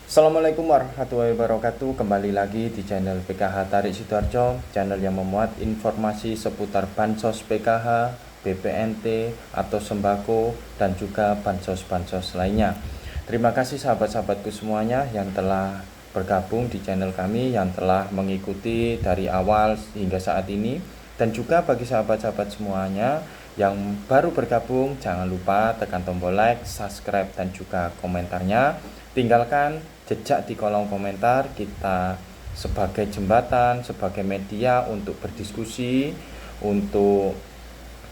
Assalamualaikum warahmatullahi wabarakatuh. Kembali lagi di channel PKH Tarik Sidoarjo, channel yang memuat informasi seputar bansos PKH, BPNT atau sembako dan juga bansos-bansos lainnya. Terima kasih sahabat-sahabatku semuanya yang telah bergabung di channel kami, yang telah mengikuti dari awal hingga saat ini, dan juga bagi sahabat-sahabat semuanya yang baru bergabung, jangan lupa tekan tombol like, subscribe, dan juga komentarnya. Tinggalkan jejak di kolom komentar. Kita sebagai jembatan, sebagai media untuk berdiskusi, untuk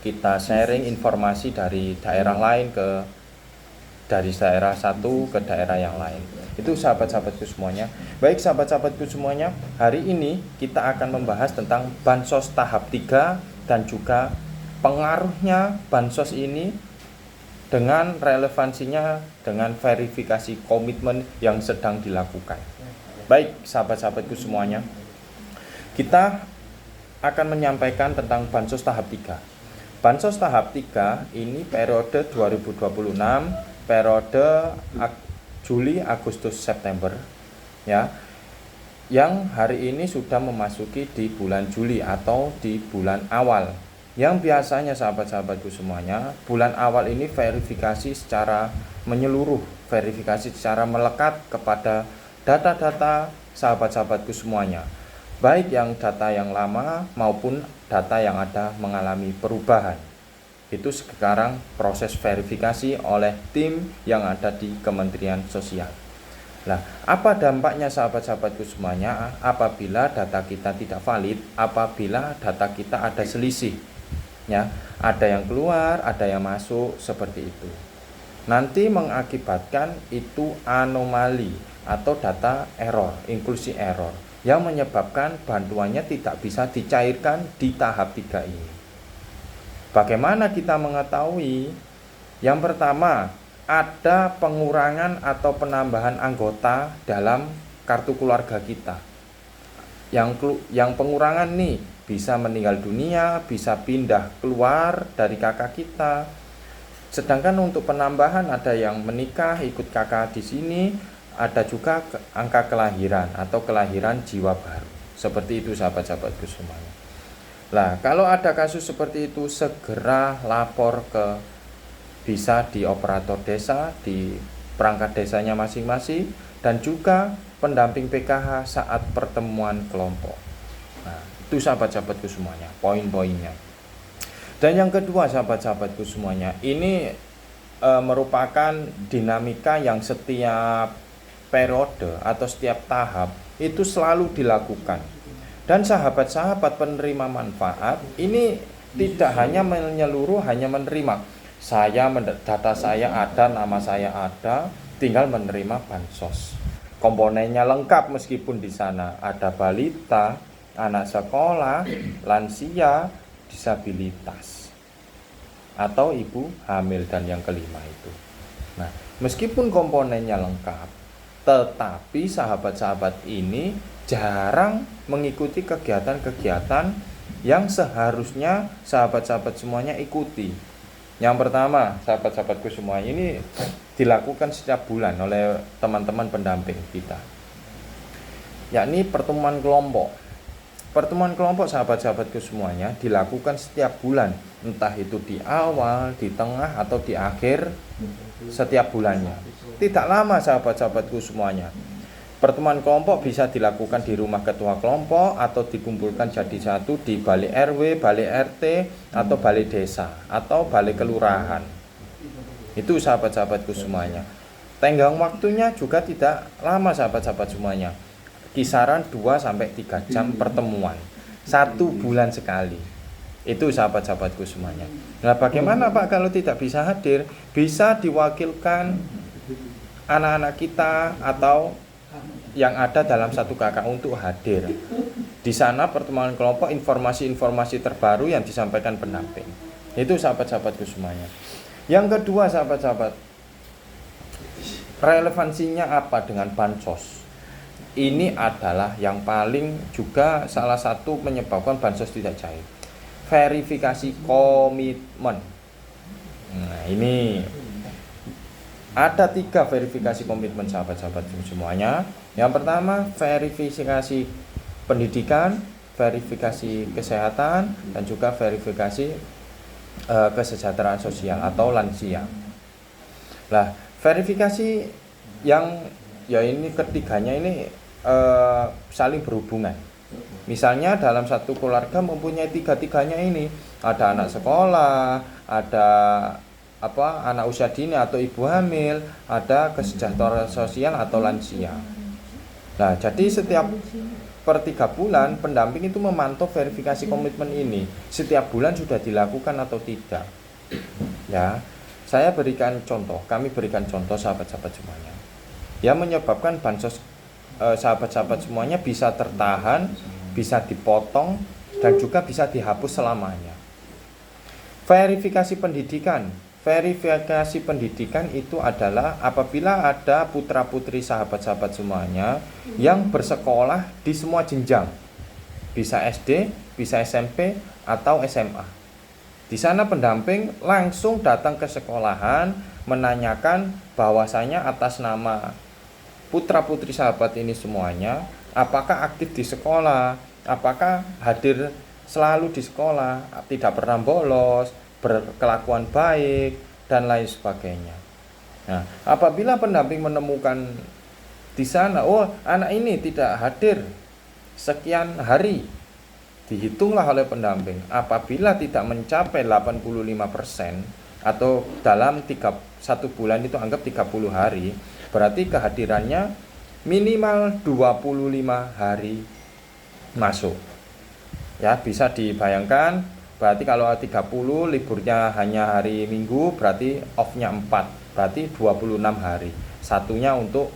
kita sharing informasi dari daerah lain dari daerah satu ke daerah yang lain. Itu sahabat-sahabatku semuanya. Baik sahabat-sahabatku semuanya, hari ini kita akan membahas tentang bansos tahap 3 dan juga pengaruhnya bansos ini dengan relevansinya dengan verifikasi komitmen yang sedang dilakukan. Baik sahabat-sahabatku semuanya, kita akan menyampaikan tentang bansos tahap 3. Bansos tahap 3 ini periode 2026, periode Juli, Agustus, September ya. Yang hari ini sudah memasuki di bulan Juli atau di bulan awal. Yang biasanya sahabat-sahabatku semuanya, bulan awal ini verifikasi secara menyeluruh, verifikasi secara melekat kepada data-data sahabat-sahabatku semuanya, baik yang data yang lama maupun data yang ada mengalami perubahan. Itu sekarang proses verifikasi oleh tim yang ada di Kementerian Sosial. Nah, apa dampaknya sahabat-sahabatku semuanya apabila data kita tidak valid, apabila data kita ada selisih? Ya, ada yang keluar, ada yang masuk, seperti itu. Nanti mengakibatkan itu anomali atau data error, inklusi error, yang menyebabkan bantuannya tidak bisa dicairkan di tahap 3 ini. Bagaimana kita mengetahui? Yang pertama, ada pengurangan atau penambahan anggota dalam kartu keluarga kita. Yang pengurangan nih bisa meninggal dunia, bisa pindah keluar dari kakak kita. Sedangkan untuk penambahan ada yang menikah ikut kakak di sini, ada juga angka kelahiran atau kelahiran jiwa baru. Seperti itu sahabat-sahabatku semuanya. Nah, kalau ada kasus seperti itu segera lapor bisa di operator desa, di perangkat desanya masing-masing, dan juga pendamping PKH saat pertemuan kelompok. Nah, itu sahabat-sahabatku semuanya, poin-poinnya. Dan yang kedua sahabat-sahabatku semuanya, ini merupakan dinamika yang setiap periode atau setiap tahap itu selalu dilakukan. Dan sahabat-sahabat penerima manfaat ini tidak hanya menyeluruh, hanya menerima. Data saya ada, nama saya ada, tinggal menerima bansos. Komponennya lengkap meskipun di sana ada balita, anak sekolah, lansia, disabilitas, atau ibu hamil dan yang kelima itu. Nah, meskipun komponennya lengkap, tetapi sahabat-sahabat ini jarang mengikuti kegiatan-kegiatan yang seharusnya sahabat-sahabat semuanya ikuti. Yang pertama, sahabat-sahabatku semua, ini dilakukan setiap bulan oleh teman-teman pendamping kita, yakni pertemuan kelompok. Pertemuan kelompok sahabat-sahabatku semuanya dilakukan setiap bulan, entah itu di awal, di tengah, atau di akhir setiap bulannya. Tidak lama sahabat-sahabatku semuanya. Pertemuan kelompok bisa dilakukan di rumah ketua kelompok atau dikumpulkan jadi satu di balai RW, balai RT, atau balai desa, atau balai kelurahan. Itu sahabat-sahabatku semuanya. Tenggang waktunya juga tidak lama sahabat-sahabat semuanya. Kisaran 2-3 jam pertemuan, 1 bulan sekali. Itu sahabat-sahabatku semuanya. Nah, bagaimana Pak kalau tidak bisa hadir? Bisa diwakilkan anak-anak kita atau yang ada dalam satu kakak untuk hadir. Di sana pertemuan kelompok, informasi-informasi terbaru yang disampaikan pendamping. Itu sahabat-sahabatku semuanya. Yang kedua sahabat-sahabat, relevansinya apa dengan bansos? Ini adalah yang paling juga salah satu menyebabkan bansos tidak cair. Verifikasi komitmen. Nah, ini Ada 3 verifikasi komitmen sahabat-sahabat semuanya. Yang pertama, verifikasi pendidikan, verifikasi kesehatan, dan juga verifikasi kesejahteraan sosial atau lansia. Nah, verifikasi yang ini ketiganya ini saling berhubungan. Misalnya dalam satu keluarga mempunyai tiga-tiganya ini, ada anak sekolah, ada anak usia dini atau ibu hamil, ada kesejahteraan sosial atau lansia. Nah, jadi setiap per 3 bulan pendamping itu memantau verifikasi komitmen ini. Setiap bulan sudah dilakukan atau tidak. Ya, kami berikan contoh sahabat-sahabat semuanya. Yang menyebabkan bansos sahabat-sahabat semuanya bisa tertahan, bisa dipotong, dan juga bisa dihapus selamanya. Verifikasi pendidikan. Verifikasi pendidikan itu adalah apabila ada putra-putri sahabat-sahabat semuanya yang bersekolah di semua jenjang. Bisa SD, bisa SMP, atau SMA. Di sana pendamping langsung datang ke sekolahan menanyakan bahwasanya atas nama putra-putri sahabat ini semuanya, apakah aktif di sekolah, apakah hadir selalu di sekolah, tidak pernah bolos, berkelakuan baik, dan lain sebagainya. Nah, apabila pendamping menemukan di sana, anak ini tidak hadir sekian hari, dihitunglah oleh pendamping. Apabila tidak mencapai 85% atau dalam 1 bulan itu anggap 30 hari, berarti kehadirannya minimal 25 hari masuk. Ya, bisa dibayangkan. Berarti kalau 30 liburnya hanya hari Minggu, berarti off-nya 4, berarti 26 hari. Satunya untuk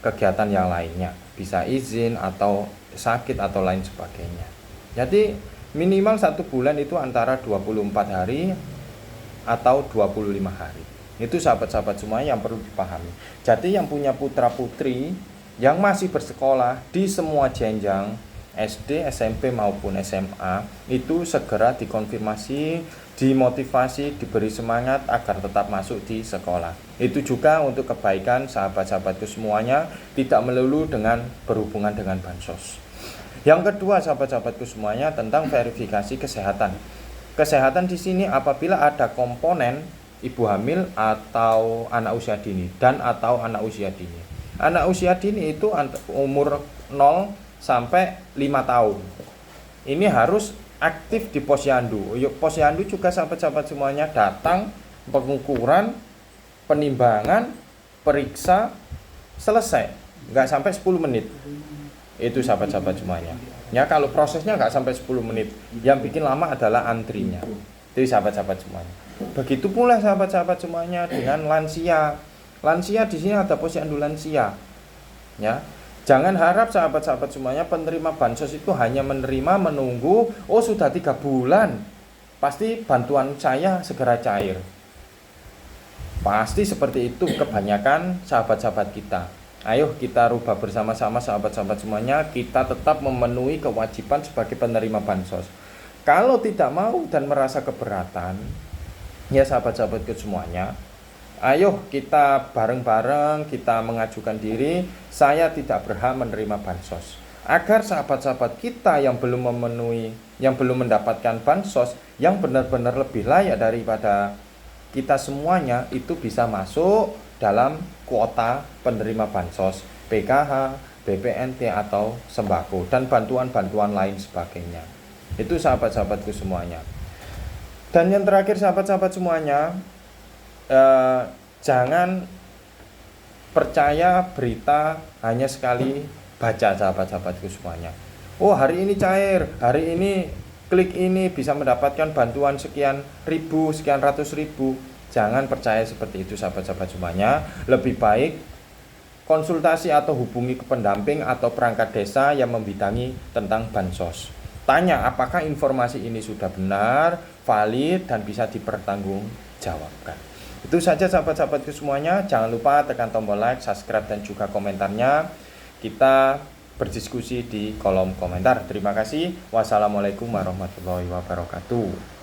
kegiatan yang lainnya, bisa izin atau sakit atau lain sebagainya. Jadi minimal 1 bulan itu antara 24 hari atau 25 hari. Itu sahabat-sahabat semua yang perlu dipahami. Jadi yang punya putra-putri yang masih bersekolah di semua jenjang SD, SMP maupun SMA itu segera dikonfirmasi, dimotivasi, diberi semangat agar tetap masuk di sekolah. Itu juga untuk kebaikan sahabat-sahabatku semuanya, tidak melulu dengan berhubungan dengan bansos. Yang kedua sahabat-sahabatku semuanya tentang verifikasi kesehatan. Kesehatan di sini apabila ada komponen ibu hamil atau anak usia dini dan atau anak usia dini. Anak usia dini itu umur 0 sampai 5 tahun. Ini harus aktif di posyandu. Posyandu juga sahabat-sahabat semuanya datang, pengukuran, penimbangan, periksa, selesai. Nggak sampai 10 menit. Itu sahabat-sahabat semuanya. Ya, kalau prosesnya nggak sampai 10 menit. Yang bikin lama adalah antrinya. Itu sahabat-sahabat semuanya. Begitu pula sahabat-sahabat semuanya dengan lansia. Lansia di sini ada posyandu lansia. Ya. Jangan harap sahabat-sahabat semuanya penerima bansos itu hanya menerima menunggu, sudah 3 bulan, pasti bantuan saya segera cair. Pasti seperti itu kebanyakan sahabat-sahabat kita. Ayo kita rubah bersama-sama sahabat-sahabat semuanya, kita tetap memenuhi kewajiban sebagai penerima bansos. Kalau tidak mau dan merasa keberatan, ya sahabat-sahabatku semuanya, ayo kita bareng-bareng kita mengajukan diri, saya tidak berhak menerima bansos. Agar sahabat-sahabat kita yang belum memenuhi, yang belum mendapatkan bansos, yang benar-benar lebih layak daripada kita semuanya itu bisa masuk dalam kuota penerima bansos, PKH, BPNT atau sembako, dan bantuan-bantuan lain sebagainya. Itu sahabat-sahabatku semuanya. Dan yang terakhir sahabat-sahabat semuanya, jangan percaya berita hanya sekali baca sahabat-sahabatku semuanya. Hari ini cair, hari ini klik ini bisa mendapatkan bantuan sekian ribu, sekian ratus ribu. Jangan percaya seperti itu sahabat-sahabat semuanya. Lebih baik konsultasi atau hubungi ke pendamping atau perangkat desa yang membidangi tentang bansos. Tanya apakah informasi ini sudah benar, valid, dan bisa dipertanggungjawabkan. Itu saja sahabat-sahabatku semuanya. Jangan lupa tekan tombol like, subscribe, dan juga komentarnya. Kita berdiskusi di kolom komentar. Terima kasih. Wassalamualaikum warahmatullahi wabarakatuh.